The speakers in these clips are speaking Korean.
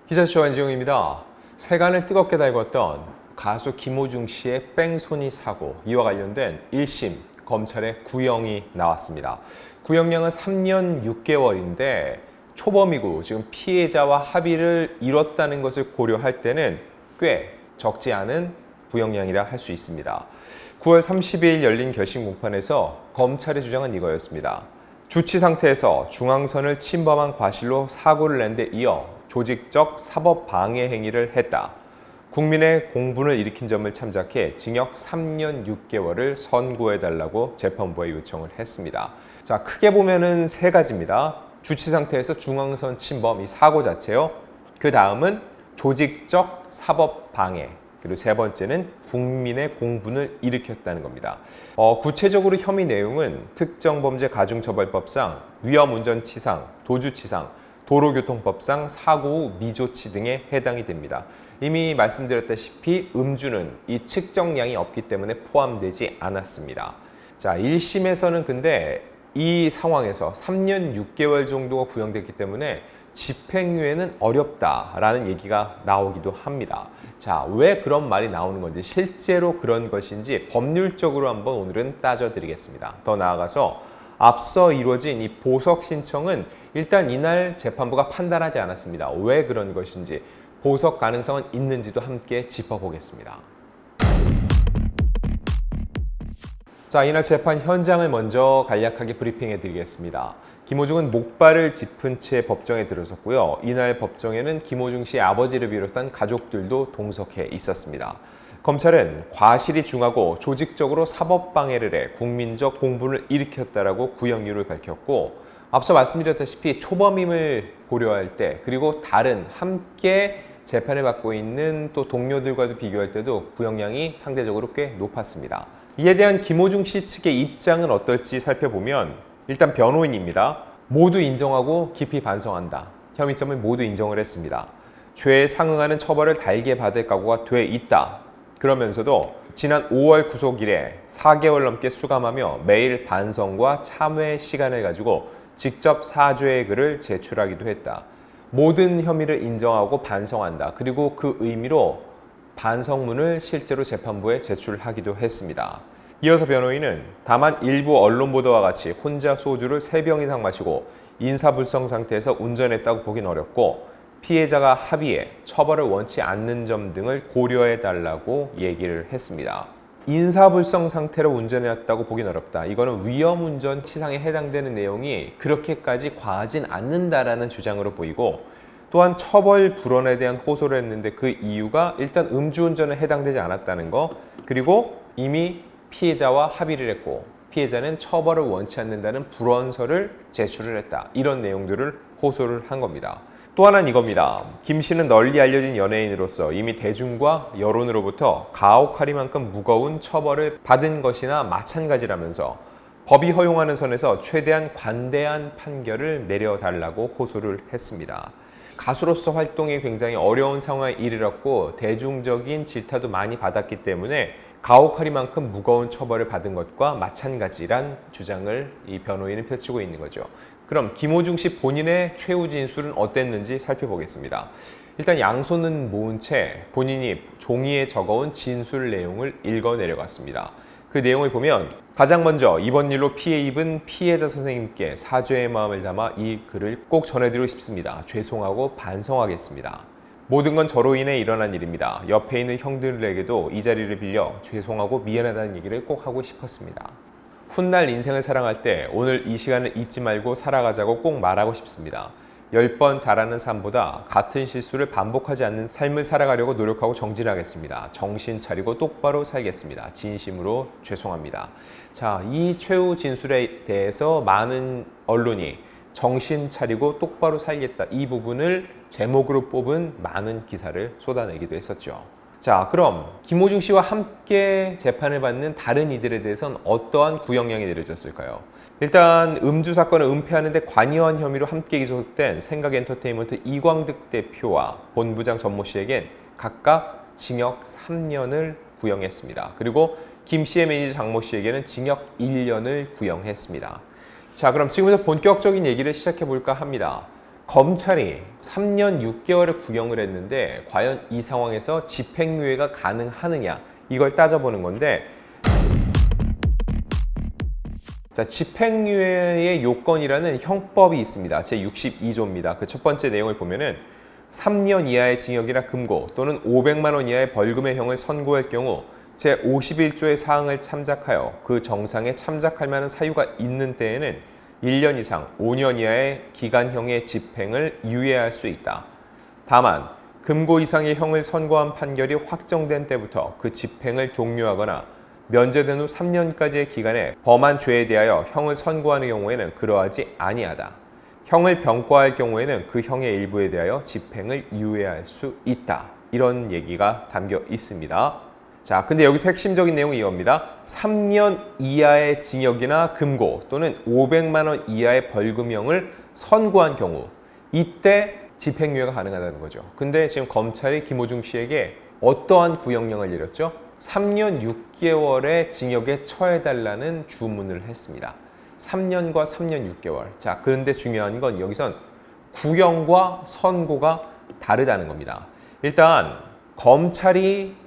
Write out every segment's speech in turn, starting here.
기자쇼 안지용입니다. 세간을 뜨겁게 달궜던 가수 김호중 씨의 뺑소니 사고, 이와 관련된 1심 검찰의 구형이 나왔습니다. 구형량은 3년 6개월인데 초범이고 지금 피해자와 합의를 이뤘다는 것을 고려할 때는 꽤 적지 않은 구형량이라 할 수 있습니다. 9월 30일 열린 결심 공판에서 검찰의 주장은 이거였습니다. 주치 상태에서 중앙선을 침범한 과실로 사고를 낸 데 이어 조직적 사법 방해 행위를 했다. 국민의 공분을 일으킨 점을 참작해 징역 3년 6개월을 선고해달라고 재판부에 요청을 했습니다. 자, 크게 보면은 세 가지입니다. 주치 상태에서 중앙선 침범, 이 사고 자체요. 그 다음은 조직적 사법 방해. 그리고 세 번째는 국민의 공분을 일으켰다는 겁니다. 구체적으로 혐의 내용은 특정범죄가중처벌법상 위험운전치상, 도주치상, 도로교통법상 사고 후 미조치 등에 해당이 됩니다. 이미 말씀드렸다시피 음주는 이 측정량이 없기 때문에 포함되지 않았습니다. 자, 1심에서는 근데 이 상황에서 3년 6개월 정도가 구형됐기 때문에 집행유예는 어렵다라는 얘기가 나오기도 합니다. 자, 왜 그런 말이 나오는 건지, 실제로 그런 것인지 법률적으로 한번 오늘은 따져드리겠습니다. 더 나아가서 앞서 이루어진 이 보석 신청은 일단 이날 재판부가 판단하지 않았습니다. 왜 그런 것인지, 보석 가능성은 있는지도 함께 짚어보겠습니다. 자, 이날 재판 현장을 먼저 간략하게 브리핑해 드리겠습니다. 김호중은 목발을 짚은 채 법정에 들어섰고요. 이날 법정에는 김호중 씨의 아버지를 비롯한 가족들도 동석해 있었습니다. 검찰은 과실이 중하고 조직적으로 사법방해를 해 국민적 공분을 일으켰다라고 구형이유를 밝혔고, 앞서 말씀드렸다시피 초범임을 고려할 때, 그리고 다른 함께 재판을 받고 있는 또 동료들과도 비교할 때도 구형량이 상대적으로 꽤 높았습니다. 이에 대한 김호중 씨 측의 입장은 어떨지 살펴보면, 일단 변호인입니다. 모두 인정하고 깊이 반성한다. 혐의점을 모두 인정을 했습니다. 죄에 상응하는 처벌을 달게 받을 각오가 돼 있다. 그러면서도 지난 5월 구속 이래 4개월 넘게 수감하며 매일 반성과 참회 시간을 가지고 직접 사죄의 글을 제출하기도 했다. 모든 혐의를 인정하고 반성한다. 그리고 그 의미로 반성문을 실제로 재판부에 제출하기도 했습니다. 이어서 변호인은 다만 일부 언론 보도와 같이 혼자 소주를 3병 이상 마시고 인사불성 상태에서 운전했다고 보긴 어렵고, 피해자가 합의해 처벌을 원치 않는 점 등을 고려해달라고 얘기를 했습니다. 인사불성 상태로 운전했다고 보긴 어렵다. 이거는 위험운전 치상에 해당되는 내용이 그렇게까지 과하진 않는다라는 주장으로 보이고, 또한 처벌 불원에 대한 호소를 했는데 그 이유가 일단 음주운전에 해당되지 않았다는 거, 그리고 이미 피해자와 합의를 했고 피해자는 처벌을 원치 않는다는 불원서를 제출을 했다. 이런 내용들을 호소를 한 겁니다. 또 하나는 이겁니다. 김 씨는 널리 알려진 연예인으로서 이미 대중과 여론으로부터 가혹하리만큼 무거운 처벌을 받은 것이나 마찬가지라면서 법이 허용하는 선에서 최대한 관대한 판결을 내려달라고 호소를 했습니다. 가수로서 활동이 굉장히 어려운 상황에 이르렀고 대중적인 질타도 많이 받았기 때문에 가혹하리만큼 무거운 처벌을 받은 것과 마찬가지란 주장을 이 변호인은 펼치고 있는 거죠. 그럼 김호중 씨 본인의 최후 진술은 어땠는지 살펴보겠습니다. 일단 양손은 모은 채 본인이 종이에 적어온 진술 내용을 읽어 내려갔습니다. 그 내용을 보면, 가장 먼저 이번 일로 피해 입은 피해자 선생님께 사죄의 마음을 담아 이 글을 꼭 전해드리고 싶습니다. 죄송하고 반성하겠습니다. 모든 건 저로 인해 일어난 일입니다. 옆에 있는 형들에게도 이 자리를 빌려 죄송하고 미안하다는 얘기를 꼭 하고 싶었습니다. 훗날 인생을 사랑할 때 오늘 이 시간을 잊지 말고 살아가자고 꼭 말하고 싶습니다. 10번 잘하는 삶보다 같은 실수를 반복하지 않는 삶을 살아가려고 노력하고 정진하겠습니다. 정신 차리고 똑바로 살겠습니다. 진심으로 죄송합니다. 자, 이 최후 진술에 대해서 많은 언론이 정신 차리고 똑바로 살겠다, 이 부분을 제목으로 뽑은 많은 기사를 쏟아내기도 했었죠. 자, 그럼 김호중 씨와 함께 재판을 받는 다른 이들에 대해서는 어떠한 구형량이 내려졌을까요? 일단 음주 사건을 은폐하는 데 관여한 혐의로 함께 기소된 생각엔터테인먼트 이광득 대표와 본부장 전모 씨에겐 각각 징역 3년을 구형했습니다. 그리고 김 씨의 매니저 장모 씨에게는 징역 1년을 구형했습니다. 자, 그럼 지금부터 본격적인 얘기를 시작해 볼까 합니다. 검찰이 3년 6개월을 구형을 했는데 과연 이 상황에서 집행유예가 가능하느냐 이걸 따져보는 건데, 자, 집행유예의 요건이라는 형법이 있습니다. 제62조입니다. 그 첫 번째 내용을 보면은 3년 이하의 징역이나 금고 또는 500만 원 이하의 벌금의 형을 선고할 경우 제51조의 사항을 참작하여 그 정상에 참작할 만한 사유가 있는 때에는 1년 이상 5년 이하의 기간형의 집행을 유예할 수 있다. 다만 금고 이상의 형을 선고한 판결이 확정된 때부터 그 집행을 종료하거나 면제된 후 3년까지의 기간에 범한 죄에 대하여 형을 선고하는 경우에는 그러하지 아니하다. 형을 병과할 경우에는 그 형의 일부에 대하여 집행을 유예할 수 있다. 이런 얘기가 담겨 있습니다. 자, 근데 여기서 핵심적인 내용이 이겁니다. 3년 이하의 징역이나 금고 또는 500만 원 이하의 벌금형을 선고한 경우 이때 집행유예가 가능하다는 거죠. 근데 지금 검찰이 김호중 씨에게 어떠한 구형령을 내렸죠? 3년 6개월의 징역에 처해달라는 주문을 했습니다. 3년과 3년 6개월. 자, 그런데 중요한 건 여기선 구형과 선고가 다르다는 겁니다. 일단 검찰이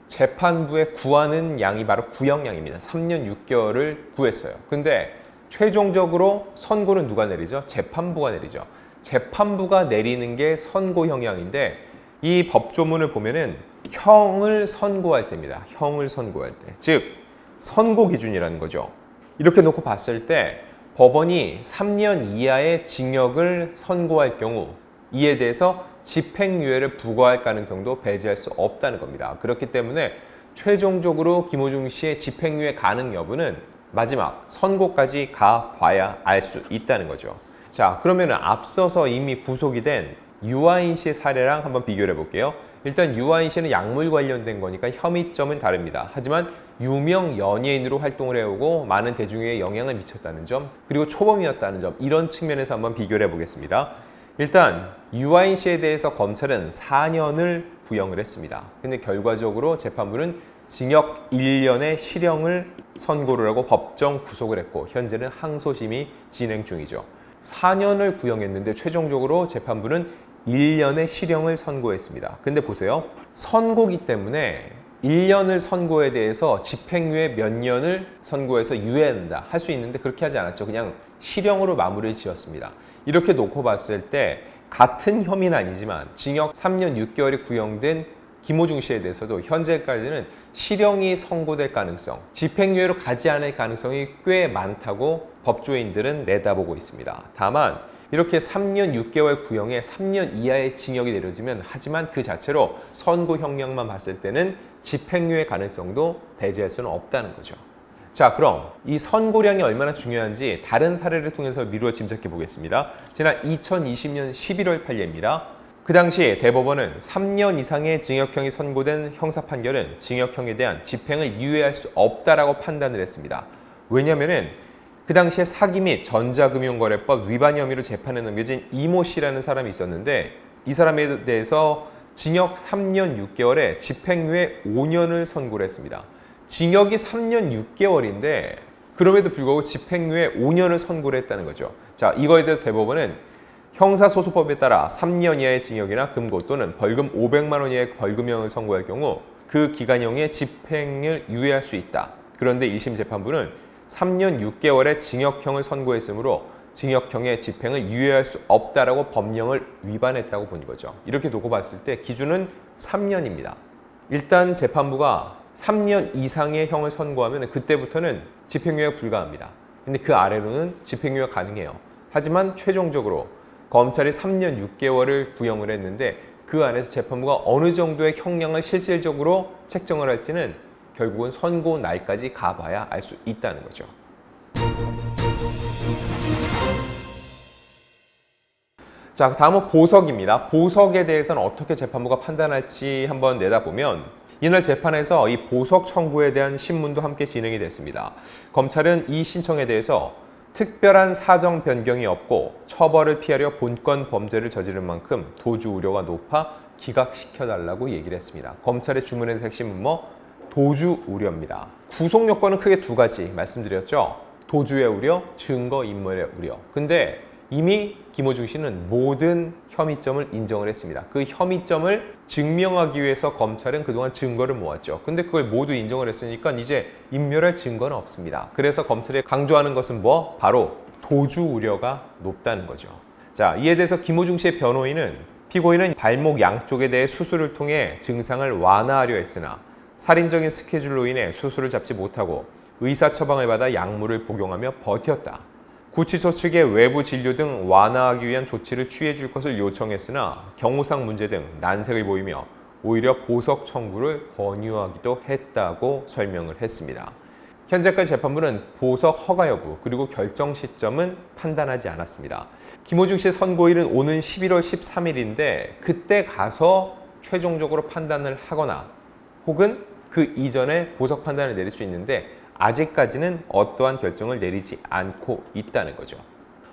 재판부에 구하는 양이 바로 구형량입니다. 3년 6개월을 구했어요. 근데 최종적으로 선고는 누가 내리죠? 재판부가 내리죠. 재판부가 내리는 게 선고형량인데 이 법조문을 보면은 형을 선고할 때입니다. 형을 선고할 때. 즉, 선고 기준이라는 거죠. 이렇게 놓고 봤을 때 법원이 3년 이하의 징역을 선고할 경우 이에 대해서 집행유예를 부과할 가능성도 배제할 수 없다는 겁니다. 그렇기 때문에 최종적으로 김호중 씨의 집행유예 가능 여부는 마지막 선고까지 가봐야 알 수 있다는 거죠. 자, 그러면 앞서서 이미 구속이 된 유아인 씨의 사례랑 한번 비교를 해볼게요. 일단 유아인 씨는 약물 관련된 거니까 혐의점은 다릅니다. 하지만 유명 연예인으로 활동을 해오고 많은 대중에게 영향을 미쳤다는 점, 그리고 초범이었다는 점, 이런 측면에서 한번 비교를 해보겠습니다. 일단 유아인 씨에 대해서 검찰은 4년을 구형을 했습니다. 근데 결과적으로 재판부는 징역 1년의 실형을 선고를 하고 법정 구속을 했고 현재는 항소심이 진행 중이죠. 4년을 구형했는데 최종적으로 재판부는 1년의 실형을 선고했습니다. 근데 보세요. 선고기 때문에 1년을 선고에 대해서 집행유예 몇 년을 선고해서 유예한다 할 수 있는데 그렇게 하지 않았죠. 그냥 실형으로 마무리를 지었습니다. 이렇게 놓고 봤을 때 같은 혐의는 아니지만 징역 3년 6개월이 구형된 김호중 씨에 대해서도 현재까지는 실형이 선고될 가능성, 집행유예로 가지 않을 가능성이 꽤 많다고 법조인들은 내다보고 있습니다. 다만 이렇게 3년 6개월 구형에 3년 이하의 징역이 내려지면 하지만 그 자체로 선고 형량만 봤을 때는 집행유예 가능성도 배제할 수는 없다는 거죠. 자, 그럼 이 선고량이 얼마나 중요한지 다른 사례를 통해서 미루어 짐작해 보겠습니다. 지난 2020년 11월 판례입니다. 그 당시 대법원은 3년 이상의 징역형이 선고된 형사 판결은 징역형에 대한 집행을 유예할 수 없다라고 판단을 했습니다. 왜냐하면은 그 당시에 사기 및 전자금융거래법 위반 혐의로 재판에 넘겨진 이모 씨라는 사람이 있었는데 이 사람에 대해서 징역 3년 6개월에 집행유예 5년을 선고를 했습니다. 징역이 3년 6개월인데 그럼에도 불구하고 집행유예 5년을 선고를 했다는 거죠. 자, 이거에 대해서 대법원은 형사소송법에 따라 3년 이하의 징역이나 금고 또는 벌금 500만 원 이하의 벌금형을 선고할 경우 그 기간형의 집행을 유예할 수 있다. 그런데 1심 재판부는 3년 6개월의 징역형을 선고했으므로 징역형의 집행을 유예할 수 없다라고 법령을 위반했다고 본 거죠. 이렇게 두고 봤을 때 기준은 3년입니다. 일단 재판부가 3년 이상의 형을 선고하면 그때부터는 집행유예가 불가합니다. 근데 그 아래로는 집행유예가 가능해요. 하지만 최종적으로 검찰이 3년 6개월을 구형을 했는데 그 안에서 재판부가 어느 정도의 형량을 실질적으로 책정을 할지는 결국은 선고 날까지 가봐야 알 수 있다는 거죠. 자, 다음은 보석입니다. 보석에 대해서는 어떻게 재판부가 판단할지 한번 내다보면 이날 재판에서 이 보석 청구에 대한 신문도 함께 진행이 됐습니다. 검찰은 이 신청에 대해서 특별한 사정 변경이 없고 처벌을 피하려 본건 범죄를 저지른 만큼 도주 우려가 높아 기각시켜달라고 얘기를 했습니다. 검찰의 주문의 핵심은 도주 우려입니다. 구속 요건은 크게 두 가지 말씀드렸죠. 도주의 우려, 증거인멸의 우려. 근데 이미 김호중 씨는 모든 혐의점을 인정을 했습니다. 그 혐의점을 증명하기 위해서 검찰은 그동안 증거를 모았죠. 근데 그걸 모두 인정을 했으니까 이제 인멸할 증거는 없습니다. 그래서 검찰이 강조하는 것은 뭐? 바로 도주 우려가 높다는 거죠. 자, 이에 대해서 김호중 씨의 변호인은 피고인은 발목 양쪽에 대해 수술을 통해 증상을 완화하려 했으나 살인적인 스케줄로 인해 수술을 잡지 못하고 의사 처방을 받아 약물을 복용하며 버텼다. 구치소 측에 외부 진료 등 완화하기 위한 조치를 취해 줄 것을 요청했으나 경호상 문제 등 난색을 보이며 오히려 보석 청구를 권유하기도 했다고 설명을 했습니다. 현재까지 재판부는 보석 허가 여부 그리고 결정 시점은 판단하지 않았습니다. 김호중 씨의 선고일은 오는 11월 13일인데 그때 가서 최종적으로 판단을 하거나 혹은 그 이전에 보석 판단을 내릴 수 있는데 아직까지는 어떠한 결정을 내리지 않고 있다는 거죠.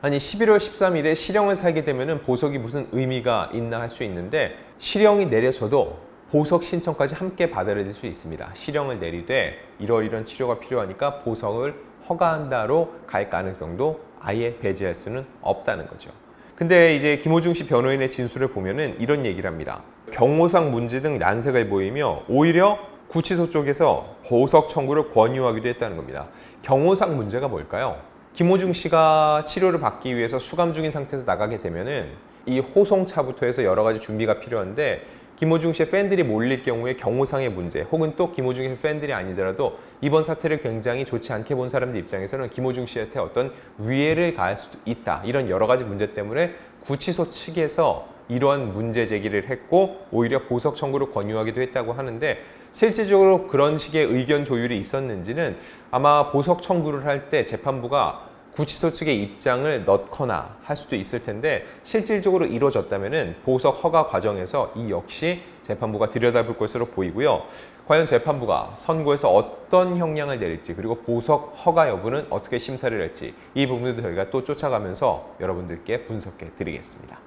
아니 11월 13일에 실형을 살게 되면 보석이 무슨 의미가 있나 할 수 있는데 실형이 내려져도 보석 신청까지 함께 받아들일 수 있습니다. 실형을 내리되 이러이러한 치료가 필요하니까 보석을 허가한다로 갈 가능성도 아예 배제할 수는 없다는 거죠. 근데 이제 김호중 씨 변호인의 진술을 보면은 이런 얘기를 합니다. 경호상 문제 등 난색을 보이며 오히려 구치소 쪽에서 보석 청구를 권유하기도 했다는 겁니다. 경호상 문제가 뭘까요? 김호중 씨가 치료를 받기 위해서 수감 중인 상태에서 나가게 되면은 이 호송차부터 해서 여러 가지 준비가 필요한데 김호중 씨의 팬들이 몰릴 경우에 경호상의 문제 혹은 또 김호중 씨의 팬들이 아니더라도 이번 사태를 굉장히 좋지 않게 본 사람들 입장에서는 김호중 씨한테 어떤 위해를 가할 수도 있다. 이런 여러 가지 문제 때문에 구치소 측에서 이러한 문제 제기를 했고 오히려 보석 청구를 권유하기도 했다고 하는데 실질적으로 그런 식의 의견 조율이 있었는지는 아마 보석 청구를 할 때 재판부가 구치소 측의 입장을 넣거나 할 수도 있을 텐데 실질적으로 이루어졌다면 보석 허가 과정에서 이 역시 재판부가 들여다볼 것으로 보이고요. 과연 재판부가 선고에서 어떤 형량을 내릴지 그리고 보석 허가 여부는 어떻게 심사를 할지 이 부분도 저희가 또 쫓아가면서 여러분들께 분석해 드리겠습니다.